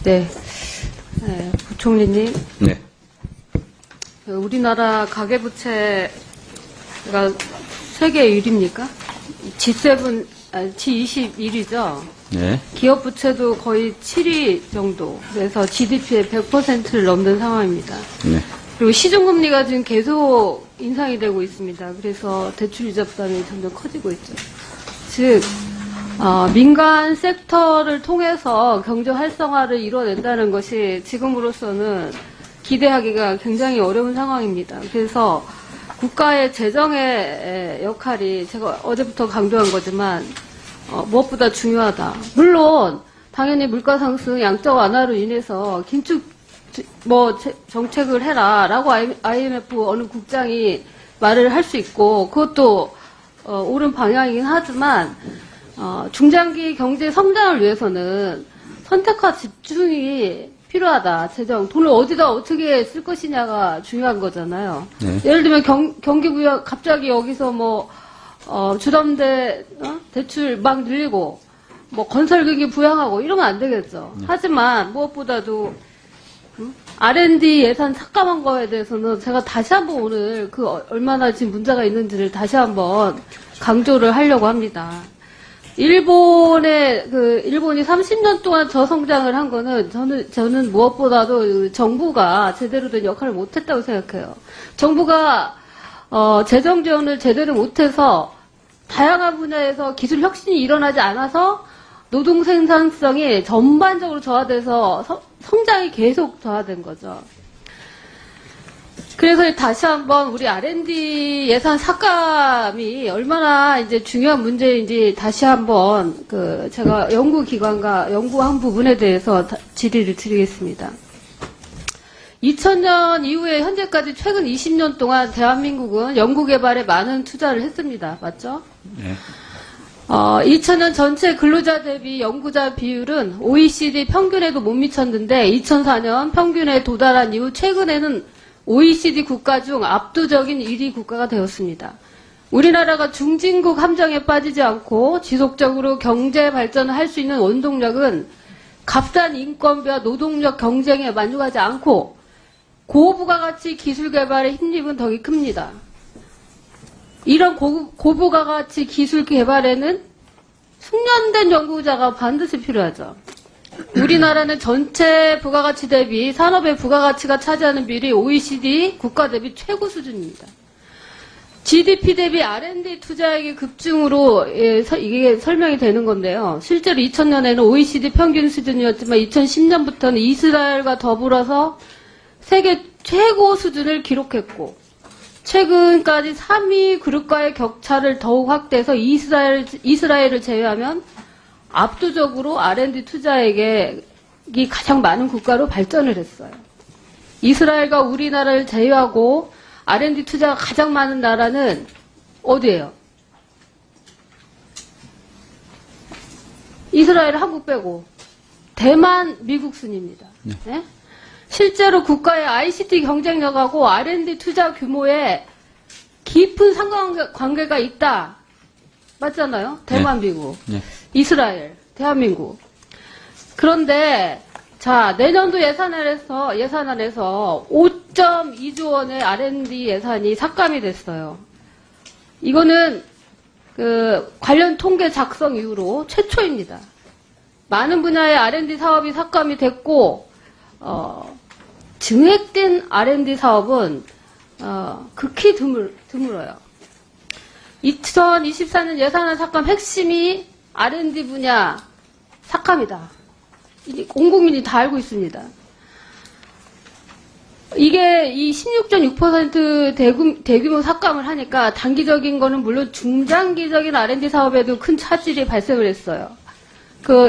네. 네, 부총리님. 네. 우리나라 가계부채가 세계 1위입니까? G7, G21이죠? 네. 기업 부채도 거의 7위 정도. 그래서 GDP의 100%를 넘는 상황입니다. 네. 그리고 시중금리가 지금 계속 인상이 되고 있습니다. 그래서 대출이자 부담이 점점 커지고 있죠. 즉, 민간 섹터를 통해서 경제 활성화를 이뤄낸다는 것이 지금으로서는 기대하기가 굉장히 어려운 상황입니다. 그래서 국가의 재정의 역할이 제가 어제부터 강조한 거지만 무엇보다 중요하다. 물론 당연히 물가 상승, 양적 완화로 인해서 긴축 정책을 해라라고 IMF 어느 국장이 말을 할 수 있고 그것도 옳은 방향이긴 하지만 중장기 경제 성장을 위해서는 선택과 집중이 필요하다. 재정 돈을 어디다 어떻게 쓸 것이냐가 중요한 거잖아요. 네. 예를 들면 경기부여 갑자기 여기서 주담대 대출 막 늘리고 건설기기 부양하고 이러면 안 되겠죠. 네. 하지만 무엇보다도 R&D 예산 삭감한 거에 대해서는 제가 다시 한번 오늘 얼마나 지금 문제가 있는지를 다시 한번 강조를 하려고 합니다. 일본이 30년 동안 저성장을 한 거는 저는 무엇보다도 정부가 제대로 된 역할을 못했다고 생각해요. 정부가 재정 지원을 제대로 못해서 다양한 분야에서 기술 혁신이 일어나지 않아서 노동 생산성이 전반적으로 저하돼서 성장이 계속 저하된 거죠. 그래서 다시 한번 우리 R&D 예산 삭감이 얼마나 이제 중요한 문제인지 다시 한번 제가 연구기관과 연구한 부분에 대해서 질의를 드리겠습니다. 2000년 이후에 현재까지 최근 20년 동안 대한민국은 연구개발에 많은 투자를 했습니다. 맞죠? 네. 2000년 전체 근로자 대비 연구자 비율은 OECD 평균에도 못 미쳤는데 2004년 평균에 도달한 이후 최근에는 OECD 국가 중 압도적인 1위 국가가 되었습니다. 우리나라가 중진국 함정에 빠지지 않고 지속적으로 경제 발전을 할 수 있는 원동력은 값싼 인건비와 노동력 경쟁에 만족하지 않고 고부가가치 기술 개발에 힘입은 덕이 큽니다. 이런 고부가가치 기술 개발에는 숙련된 연구자가 반드시 필요하죠. 우리나라는 전체 부가가치 대비 산업의 부가가치가 차지하는 비율이 OECD 국가 대비 최고 수준입니다. GDP 대비 R&D 투자액의 급증으로 이게 설명이 되는 건데요. 실제로 2000년에는 OECD 평균 수준이었지만 2010년부터는 이스라엘과 더불어서 세계 최고 수준을 기록했고 최근까지 3위 그룹과의 격차를 더욱 확대해서 이스라엘을 제외하면 압도적으로 R&D 투자액이 가장 많은 국가로 발전을 했어요. 이스라엘과 우리나라를 제외하고 R&D 투자가 가장 많은 나라는 어디예요? 이스라엘, 한국 빼고 대만, 미국 순입니다. 네. 네? 실제로 국가의 ICT 경쟁력하고 R&D 투자 규모에 깊은 상관관계가 있다. 맞잖아요? 대만, 네. 미국. 네. 이스라엘, 대한민국. 그런데 내년도 예산안에서 5.2조 원의 R&D 예산이 삭감이 됐어요. 이거는 관련 통계 작성 이후로 최초입니다. 많은 분야의 R&D 사업이 삭감이 됐고 증액된 R&D 사업은 극히 드물어요. 2024년 예산안 삭감 핵심이 R&D 분야 삭감이다. 온 국민이 다 알고 있습니다. 이게 이 16.6% 대규모 삭감을 하니까 단기적인 거는 물론 중장기적인 R&D 사업에도 큰 차질이 발생을 했어요.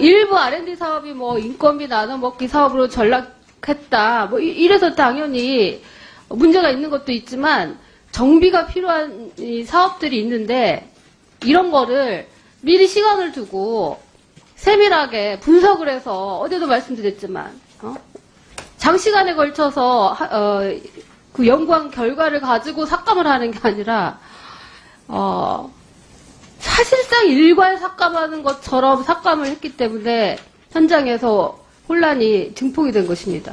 일부 R&D 사업이 인건비 나눠먹기 사업으로 전락했다. 이래서 당연히 문제가 있는 것도 있지만 정비가 필요한 이 사업들이 있는데 이런 거를 미리 시간을 두고 세밀하게 분석을 해서 어제도 말씀드렸지만 장시간에 걸쳐서 그 연구한 결과를 가지고 삭감을 하는 게 아니라 사실상 일괄 삭감하는 것처럼 삭감을 했기 때문에 현장에서 혼란이 증폭이 된 것입니다.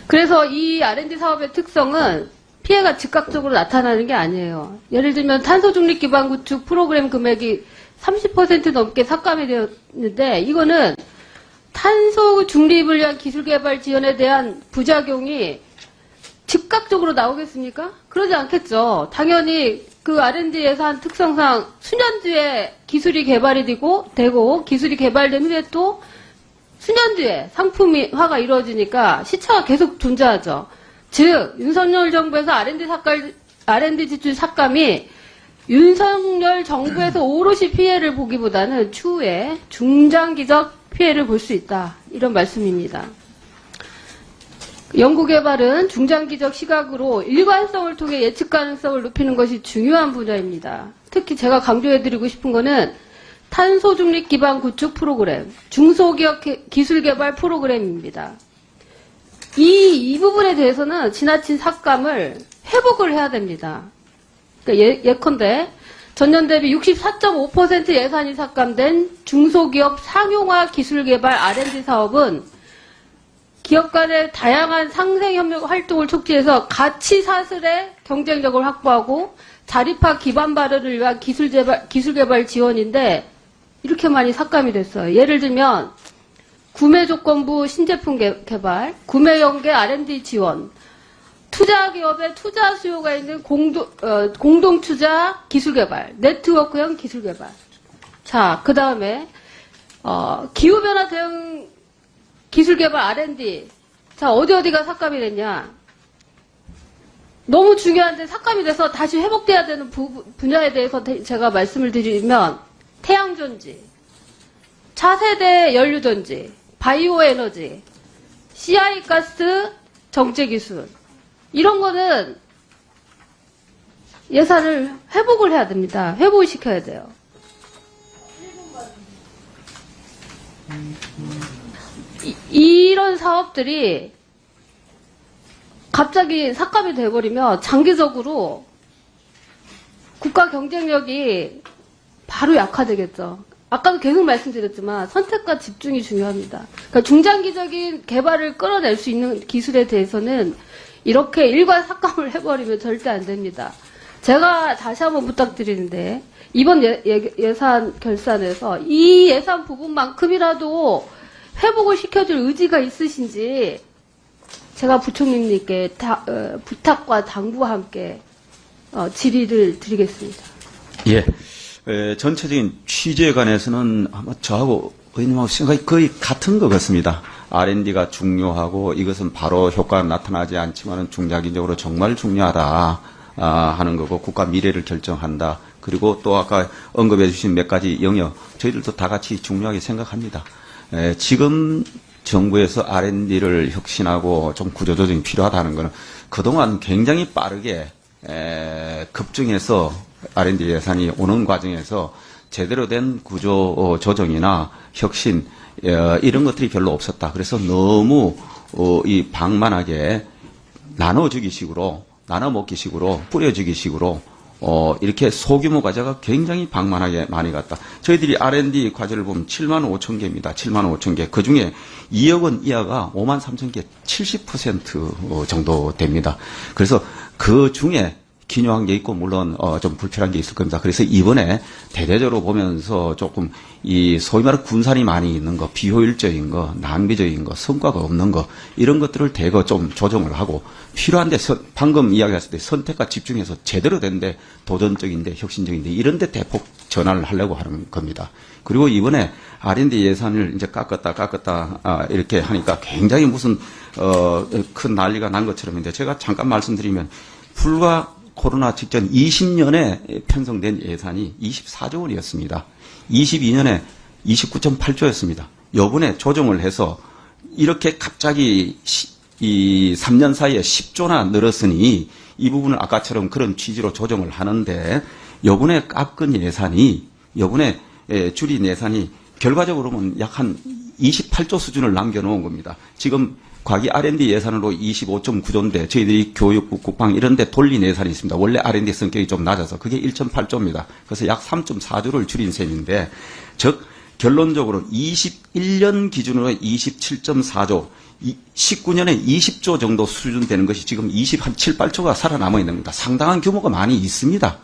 그래서 이 R&D 사업의 특성은 피해가 즉각적으로 나타나는 게 아니에요. 예를 들면 탄소 중립 기반 구축 프로그램 금액이 30% 넘게 삭감이 되었는데 이거는 탄소 중립을 위한 기술 개발 지원에 대한 부작용이 즉각적으로 나오겠습니까? 그러지 않겠죠. 당연히 그 R&D 예산 특성상 수년 뒤에 기술이 개발이 되고 기술이 개발된 후에 또 수년 뒤에 상품화가 이루어지니까 시차가 계속 존재하죠. 즉 윤석열 정부에서 R&D 지출 삭감이 윤석열 정부에서 오롯이 피해를 보기보다는 추후에 중장기적 피해를 볼 수 있다. 이런 말씀입니다. 연구개발은 중장기적 시각으로 일관성을 통해 예측 가능성을 높이는 것이 중요한 분야입니다. 특히 제가 강조해드리고 싶은 거는 탄소 중립 기반 구축 프로그램, 중소기업 기술 개발 프로그램입니다. 이 부분에 대해서는 지나친 삭감을 회복을 해야 됩니다. 그러니까 예컨대 전년 대비 64.5% 예산이 삭감된 중소기업 상용화 기술 개발 R&D 사업은 기업 간의 다양한 상생협력 활동을 촉진해서 가치 사슬의 경쟁력을 확보하고 자립화 기반 발현을 위한 기술 개발 지원인데 이렇게 많이 삭감이 됐어요. 예를 들면 구매 조건부 신제품 개발, 구매 연계 R&D 지원, 투자 기업의 투자 수요가 있는 공동 투자 기술 개발, 네트워크형 기술 개발. 자, 그 다음에 기후 변화 대응 기술 개발 R&D. 자, 어디가 삭감이 됐냐? 너무 중요한데 삭감이 돼서 다시 회복돼야 되는 분야에 대해서 제가 말씀을 드리면 태양전지, 차세대 연료전지, 바이오 에너지, CI 가스 정제 기술 이런 거는 예산을 회복을 해야 됩니다. 회복을 시켜야 돼요. 이런 사업들이 갑자기 삭감이 돼버리면 장기적으로 국가 경쟁력이 바로 약화되겠죠. 아까도 계속 말씀드렸지만 선택과 집중이 중요합니다. 그러니까 중장기적인 개발을 끌어낼 수 있는 기술에 대해서는 이렇게 일괄 삭감을 해버리면 절대 안 됩니다. 제가 다시 한번 부탁드리는데 이번 예산 결산에서 이 예산 부분만큼이라도 회복을 시켜줄 의지가 있으신지 제가 부총리님께 부탁과 당부와 함께 질의를 드리겠습니다. 예. 전체적인 취지에 관해서는 아마 저하고 의원님하고 생각이 거의 같은 것 같습니다. R&D가 중요하고 이것은 바로 효과가 나타나지 않지만 중장기적으로 정말 중요하다 하는 거고 국가 미래를 결정한다. 그리고 또 아까 언급해 주신 몇 가지 영역 저희들도 다 같이 중요하게 생각합니다. 지금 정부에서 R&D를 혁신하고 좀 구조조정이 필요하다는 것은 그동안 굉장히 빠르게 급증해서 R&D 예산이 오는 과정에서 제대로 된 구조 조정이나 혁신 이런 것들이 별로 없었다. 그래서 너무 이 방만하게 나눠주기식으로 나눠먹기식으로 뿌려주기식으로 이렇게 소규모 과제가 굉장히 방만하게 많이 갔다. 저희들이 R&D 과제를 보면 7만 5천 개입니다. 7만 5천 개. 그중에 2억 원 이하가 5만 3천 개 70% 정도 됩니다. 그래서 그 중에 기묘한 게 있고 물론 좀 불필요한 게 있을 겁니다. 그래서 이번에 대대적으로 보면서 조금 이 소위 말해 군산이 많이 있는 거, 비효율적인 거, 낭비적인 거, 성과가 없는 거 이런 것들을 대거 좀 조정을 하고 필요한데 방금 이야기했을 때 선택과 집중해서 제대로 된데 도전적인데 혁신적인데 이런 데 대폭 전환을 하려고 하는 겁니다. 그리고 이번에 R&D 예산을 이제 깎았다 이렇게 하니까 굉장히 무슨 큰 난리가 난 것처럼인데 제가 잠깐 말씀드리면 불과 코로나 직전 20년에 편성된 예산이 24조 원이었습니다. 22년에 29.8조였습니다. 요번에 조정을 해서 이렇게 갑자기 이 3년 사이에 10조나 늘었으니 이 부분을 아까처럼 그런 취지로 조정을 하는데 요번에 깎은 예산이 요번에 줄인 예산이 결과적으로 보면 약 한 28조 수준을 남겨놓은 겁니다. 지금 과기 R&D 예산으로 25.9조인데 저희들이 교육부, 국방 이런 데 돌린 예산이 있습니다. 원래 R&D 성격이 좀 낮아서 그게 1.8조입니다. 그래서 약 3.4조를 줄인 셈인데 즉 결론적으로 21년 기준으로 27.4조, 19년에 20조 정도 수준 되는 것이 지금 27, 8조가 살아남아 있는 겁니다. 상당한 규모가 많이 있습니다.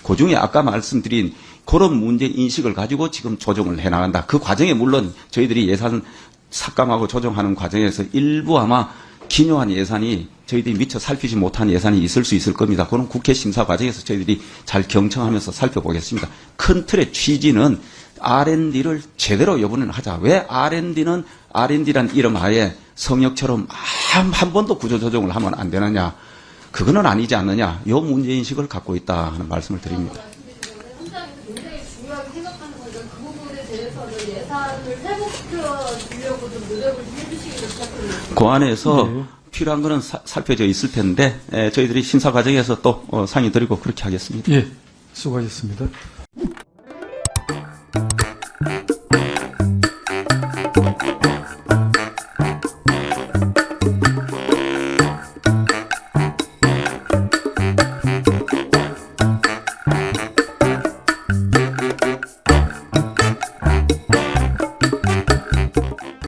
그 중에 아까 말씀드린 그런 문제 인식을 가지고 지금 조정을 해나간다. 그 과정에 물론 저희들이 예산 삭감하고 조정하는 과정에서 일부 아마 기묘한 예산이 저희들이 미처 살피지 못한 예산이 있을 수 있을 겁니다. 그건 국회 심사 과정에서 저희들이 잘 경청하면서 살펴보겠습니다. 큰 틀의 취지는 R&D를 제대로 이번에는 하자. 왜 R&D는 R&D란 이름 하에 성역처럼 한 번도 구조조정을 하면 안 되느냐. 그거는 아니지 않느냐. 이 문제인식을 갖고 있다 하는 말씀을 드립니다. 현장에서 굉장히 중요하게 생각하는 거니까 그 부분에 대해서는 예산을 회복시켜 주려고 좀 노력을 좀 해주시기를 부탁드립니다. 그 안에서 필요한 거는 살펴져 있을 텐데 저희들이 심사 과정에서 또 상의 드리고 그렇게 하겠습니다. 예, 수고하셨습니다.